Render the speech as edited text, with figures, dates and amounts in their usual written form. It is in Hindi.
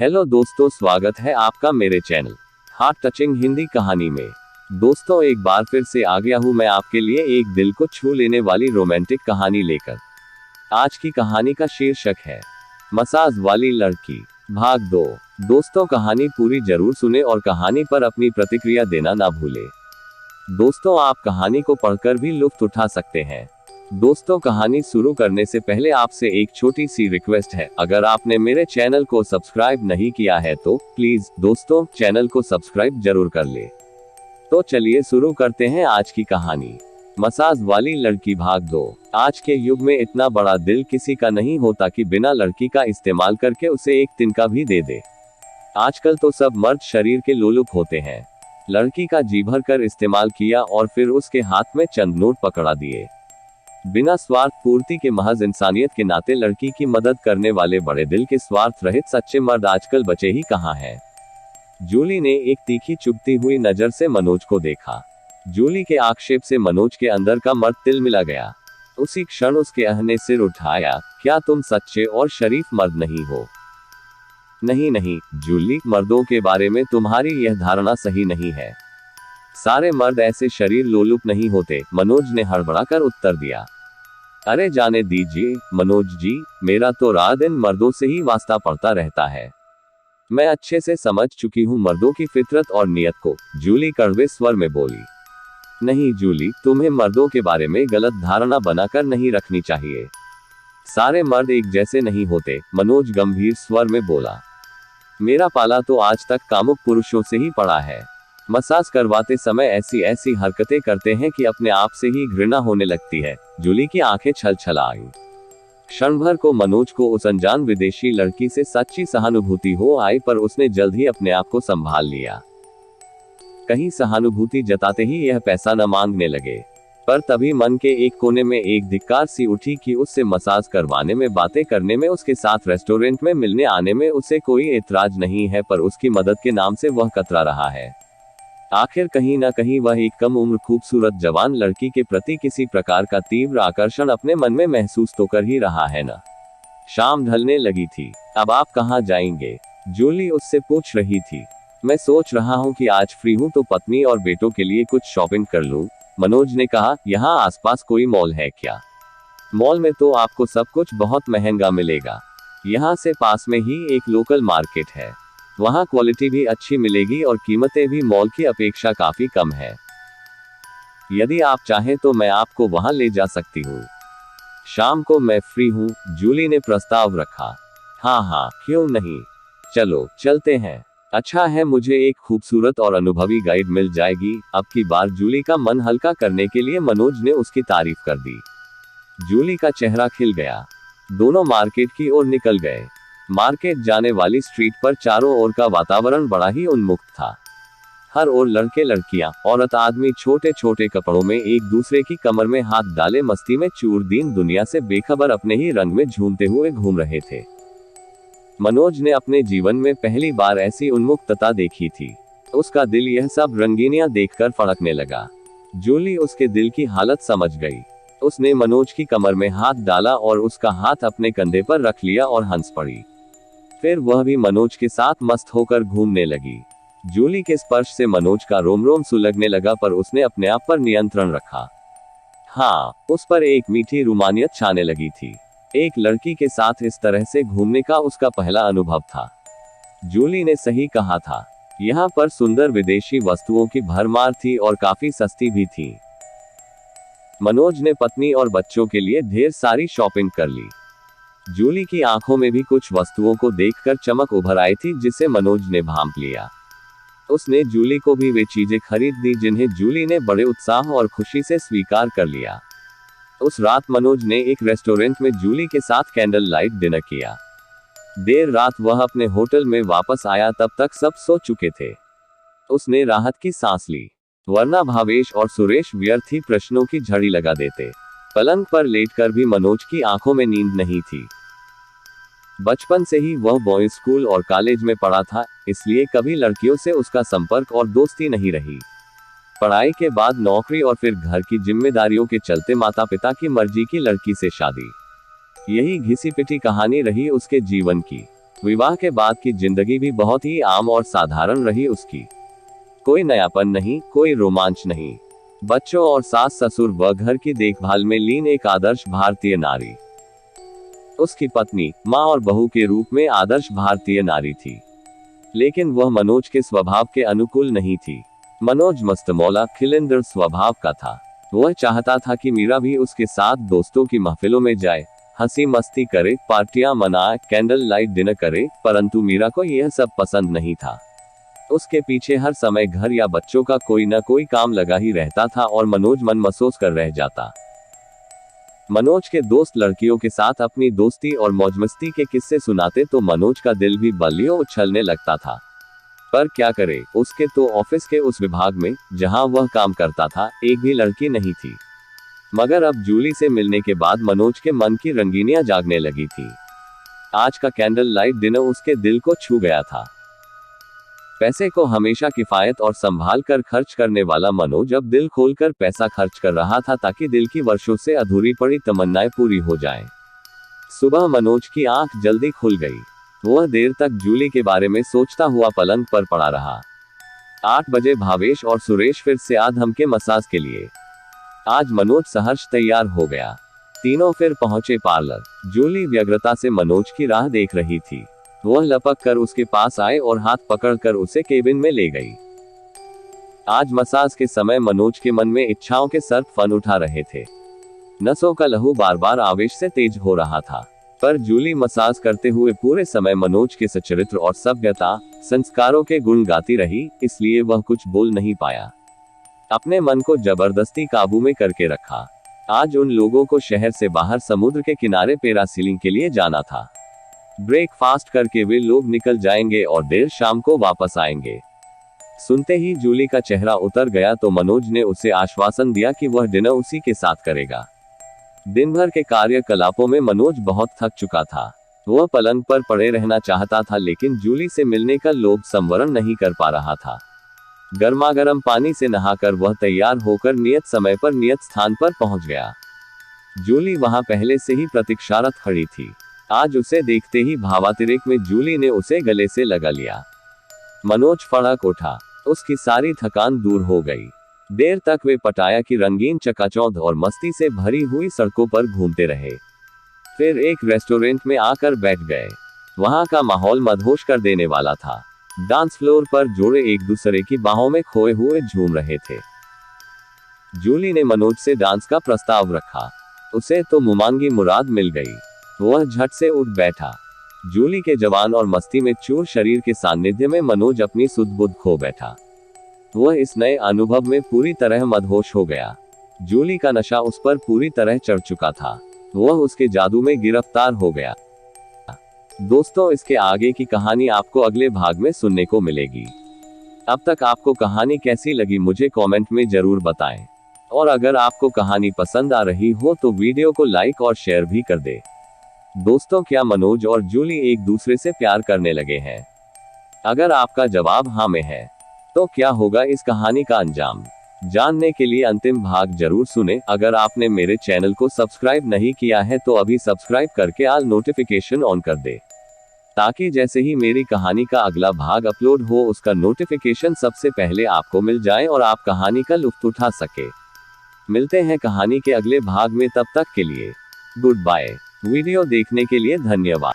हेलो दोस्तों, स्वागत है आपका मेरे चैनल हार्ट टचिंग हिंदी कहानी में। दोस्तों, एक बार फिर से आ गया हूँ मैं आपके लिए एक दिल को छू लेने वाली रोमांटिक कहानी लेकर। आज की कहानी का शीर्षक है मसाज वाली लड़की भाग 2। दोस्तों, कहानी पूरी जरूर सुने और कहानी पर अपनी प्रतिक्रिया देना ना भूले। दोस्तों, आप कहानी को पढ़कर भी लुत्फ उठा सकते हैं। दोस्तों, कहानी शुरू करने से पहले आपसे एक छोटी सी रिक्वेस्ट है। अगर आपने मेरे चैनल को सब्सक्राइब नहीं किया है तो प्लीज दोस्तों चैनल को सब्सक्राइब जरूर कर ले। तो चलिए शुरू करते हैं आज की कहानी। मसाज वाली लड़की भाग 2। आज के युग में इतना बड़ा दिल किसी का नहीं होता कि बिना लड़की का इस्तेमाल करके उसे एक तिनका भी दे दे। आजकल तो सब मर्द शरीर के लोलुप होते हैं। लड़की का जी भर कर इस्तेमाल किया और फिर उसके हाथ में चंद नोट पकड़ा दिए। बिना स्वार्थ पूर्ति के महज इंसानियत के नाते लड़की की मदद करने वाले बड़े दिल के स्वार्थ रहित सच्चे मर्द आजकल बचे ही कहाँ हैं। जूली ने एक तीखी चुभती हुई नजर से मनोज को देखा। जूली के आक्षेप से मनोज के अंदर का मर्द तिलमिला गया। उसी क्षण उसके अहने सिर उठाया। क्या तुम सच्चे और शरीफ मर्द नहीं हो? नहीं नहीं जूली, मर्दों के बारे में तुम्हारी यह धारणा सही नहीं है। सारे मर्द ऐसे शरीर लोलुप नहीं होते, मनोज ने हड़बड़ाकर उत्तर दिया। अरे जाने दीजिए मनोज जी, मेरा तो रात दिन मर्दों से ही वास्ता पड़ता रहता है। मैं अच्छे से समझ चुकी हूँ मर्दों की फितरत और नियत को, जूली कड़वे स्वर में बोली। नहीं जूली, तुम्हें मर्दों के बारे में गलत धारणा बनाकर नहीं रखनी चाहिए। सारे मर्द एक जैसे नहीं होते, मनोज गंभीर स्वर में बोला। मेरा पाला तो आज तक कामुक पुरुषों से ही पड़ा है। मसाज करवाते समय ऐसी हरकतें करते हैं कि अपने आप से ही घृणा होने लगती है। जूली की आंखें छल आईं। क्षण भर को मनोज को उस अनजान विदेशी लड़की से सच्ची सहानुभूति हो आई, पर उसने जल्द ही अपने आप को संभाल लिया। कहीं सहानुभूति जताते ही यह पैसा न मांगने लगे। पर तभी मन के एक कोने में एक धिक्कार सी उठी कि उससे मसाज करवाने में, बातें करने में, उसके साथ रेस्टोरेंट में मिलने आने में उसे कोई एतराज नहीं है, पर उसकी मदद के नाम से वह कतरा रहा है। आखिर कहीं ना कहीं वह एक कम उम्र खूबसूरत जवान लड़की के प्रति किसी प्रकार का तीव्र आकर्षण अपने मन में महसूस तो कर ही रहा है ना। शाम ढलने लगी थी। अब आप कहाँ जाएंगे? जूली उससे पूछ रही थी। मैं सोच रहा हूँ कि आज फ्री हूँ तो पत्नी और बेटों के लिए कुछ शॉपिंग कर लूँ, मनोज ने कहा। यहाँ आसपास कोई मॉल है क्या? मॉल में तो आपको सब कुछ बहुत महंगा मिलेगा। यहाँ से पास में ही एक लोकल मार्केट है, वहाँ क्वालिटी भी अच्छी मिलेगी और कीमतें भी मॉल की अपेक्षा काफी कम है। यदि आप चाहें तो मैं आपको वहाँ ले जा सकती हूँ। शाम को मैं फ्री हूँ, जूली ने प्रस्ताव रखा। हाँ, क्यों नहीं, चलो चलते हैं। अच्छा है, मुझे एक खूबसूरत और अनुभवी गाइड मिल जाएगी। अब की बार जूली का मन हल्का करने के लिए मनोज ने उसकी तारीफ कर दी। जूली का चेहरा खिल गया। दोनों मार्केट की ओर निकल गए। मार्केट जाने वाली स्ट्रीट पर चारों ओर का वातावरण बड़ा ही उन्मुक्त था। हर ओर लड़के लड़कियां, औरत आदमी छोटे छोटे कपड़ों में एक दूसरे की कमर में हाथ डाले मस्ती में चूर दीन दुनिया से बेखबर अपने ही रंग में झूमते हुए घूम रहे थे। मनोज ने अपने जीवन में पहली बार ऐसी उन्मुक्तता देखी थी। उसका दिल यह सब रंगीनियां देखकर फड़कने लगा। जूली उसके दिल की हालत समझ गई। उसने मनोज की कमर में हाथ डाला और उसका हाथ अपने कंधे पर रख लिया और हंस पड़ी। फिर वह भी मनोज के साथ मस्त होकर घूमने लगी। जूली के स्पर्श से मनोज का रोम रोम सुलगने लगा, पर उसने अपने आप पर नियंत्रण रखा। हाँ, उस पर एक मीठी रूमानियत छाने लगी थी। एक लड़की के साथ इस तरह से घूमने का उसका पहला अनुभव था। जूली ने सही कहा था। यहाँ पर सुंदर विदेशी वस्तुओं की भरमार थी और काफी सस्ती भी थी। मनोज ने पत्नी और बच्चों के लिए ढेर सारी शॉपिंग कर ली। जूली की आंखों में भी कुछ वस्तुओं को देखकर चमक उभर आई थी, जिसे मनोज ने भांप लिया। उसने जूली को भी वे चीजें खरीद दी जिन्हें जूली ने बड़े उत्साह और खुशी से स्वीकार कर लिया। उस रात मनोज ने एक रेस्टोरेंट में जूली के साथ कैंडल लाइट डिनर किया। देर रात वह अपने होटल में वापस आया, तब तक सब सो चुके थे। उसने राहत की सांस ली, वरना भावेश और सुरेश व्यर्थ ही प्रश्नों की झड़ी लगा देते। पलंग पर लेटकर भी मनोज की आंखों में नींद नहीं थी। बचपन से ही वह बॉयज स्कूल और कॉलेज में पढ़ा था, इसलिए कभी लड़कियों से उसका संपर्क और दोस्ती नहीं रही। पढ़ाई के बाद नौकरी और फिर घर की जिम्मेदारियों के चलते माता पिता की मर्जी की लड़की से शादी। यही घिसी पिटी कहानी रही उसके जीवन की। विवाह के बाद की जिंदगी भी बहुत ही आम और साधारण रही उसकी। कोई नयापन नहीं, कोई रोमांच नहीं। बच्चों और सास ससुर व घर की देखभाल में लीन एक आदर्श भारतीय नारी। उसकी पत्नी, माँ और बहू के रूप में आदर्श भारतीय नारी थी। लेकिन वह मनोज के स्वभाव के अनुकूल नहीं थी। मनोज मस्तमौला, खिलंदड़ स्वभाव का था। वह चाहता था कि मीरा भी उसके साथ दोस्तों की महफिलों में जाए, हंसी मस्ती करे, पार्टियां मनाए, कैंडल लाइट डिनर करे, परंतु मीरा को यह सब पसंद नहीं था। उसके पीछे हर समय घर या बच्चों का कोई न कोई काम लगा ही रहता था और मनोज मन महसूस कर रह जाता। मनोज के दोस्त लड़कियों के साथ अपनी दोस्ती और मौजमस्ती के किस्से सुनाते तो मनोज का दिल भी बलियों उछलने लगता था। पर क्या करे, उसके तो ऑफिस के उस विभाग में जहां वह काम करता था, एक भी लड़की नहीं थी। मगर अब जूली से मिलने के बाद मनोज के मन की रंगीनियां जागने लगी थी। आज का कैंडल लाइट डिनर उसके दिल को छू गया था। पैसे को हमेशा किफायत और संभाल कर खर्च करने वाला मनोज अब दिल खोलकर पैसा खर्च कर रहा था ताकि दिल की वर्षों से अधूरी पड़ी तमन्नाएं पूरी हो जाएं। सुबह मनोज की आंख जल्दी खुल गई। वह देर तक जूली के बारे में सोचता हुआ पलंग पर पड़ा रहा। 8 बजे भावेश और सुरेश फिर से आधम के मसाज के लिए। आज मनोज सहर्ष तैयार हो गया। तीनों फिर पहुंचे पार्लर। जूली व्यग्रता से मनोज की राह देख रही थी। वह लपक कर उसके पास आए और हाथ पकड़कर उसे केबिन में ले गई। आज मसाज के समय मनोज के मन में इच्छाओं के सर्प फन उठा रहे थे। नसों का लहू बार बार आवेश से तेज हो रहा था। पर जूली मसाज करते हुए पूरे समय मनोज के सच्चरित्र और सभ्यता, संस्कारों के गुण गाती रही, इसलिए वह कुछ बोल नहीं पाया। अपने मन को जबरदस्ती काबू में करके रखा। आज उन लोगों को शहर से बाहर समुद्र के किनारे पैरासीलिंग के लिए जाना था। ब्रेकफास्ट करके वे लोग निकल जाएंगे और देर शाम को वापस आएंगे। सुनते ही जूली का चेहरा उतर गया तो मनोज ने उसे आश्वासन दिया कि वह डिनर उसी के साथ करेगा। दिन भर के कार्यकलापों में मनोज बहुत थक चुका था। वह पलंग पर पड़े रहना चाहता था, लेकिन जूली से मिलने का लोभ संवरण नहीं कर पा रहा था। गर्मागर्म पानी से नहाकर वह तैयार होकर नियत समय पर नियत स्थान पर पहुंच गया। जूली वहां पहले से ही प्रतीक्षारत खड़ी थी। आज उसे देखते ही भावातिरेक में जूली ने उसे गले से लगा लिया। मनोज फड़क उठा। उसकी सारी थकान दूर हो गई। देर तक वे पटाया की रंगीन चकाचौंध और मस्ती से भरी हुई सड़कों पर घूमते रहे। फिर एक रेस्टोरेंट में आकर बैठ गए। वहां का माहौल मदहोश कर देने वाला था। डांस फ्लोर पर जोड़े एक दूसरे की बाहों में खोए हुए झूम रहे थे। जूली ने मनोज से डांस का प्रस्ताव रखा। उसे तो मुमांगी मुराद मिल गई। वह झट से उठ बैठा। जूली के जवान और मस्ती में चूर शरीर के सानिध्य में मनोज अपनी सुध बुध खो बैठा। वह इस नए अनुभव में पूरी तरह मदहोश हो गया। जूली का नशा उस पर पूरी तरह चढ़ चुका था। वह उसके जादू में गिरफ्तार हो गया। दोस्तों, इसके आगे की कहानी आपको अगले भाग में सुनने को मिलेगी। अब तक आपको कहानी कैसी लगी मुझे कमेंट में जरूर बताएं। और अगर आपको कहानी पसंद आ रही हो तो वीडियो को लाइक और शेयर भी कर दे। दोस्तों, क्या मनोज और जूली एक दूसरे से प्यार करने लगे हैं? अगर आपका जवाब हाँ में है तो क्या होगा इस कहानी का अंजाम? जानने के लिए अंतिम भाग जरूर सुने। अगर आपने मेरे चैनल को सब्सक्राइब नहीं किया है तो अभी सब्सक्राइब करके ऑल नोटिफिकेशन ऑन कर दे, ताकि जैसे ही मेरी कहानी का अगला भाग अपलोड हो उसका नोटिफिकेशन सबसे पहले आपको मिल जाए और आप कहानी का लुत्फ उठा सके। मिलते हैं कहानी के अगले भाग में, तब तक के लिए गुड बाय। वीडियो देखने के लिए धन्यवाद।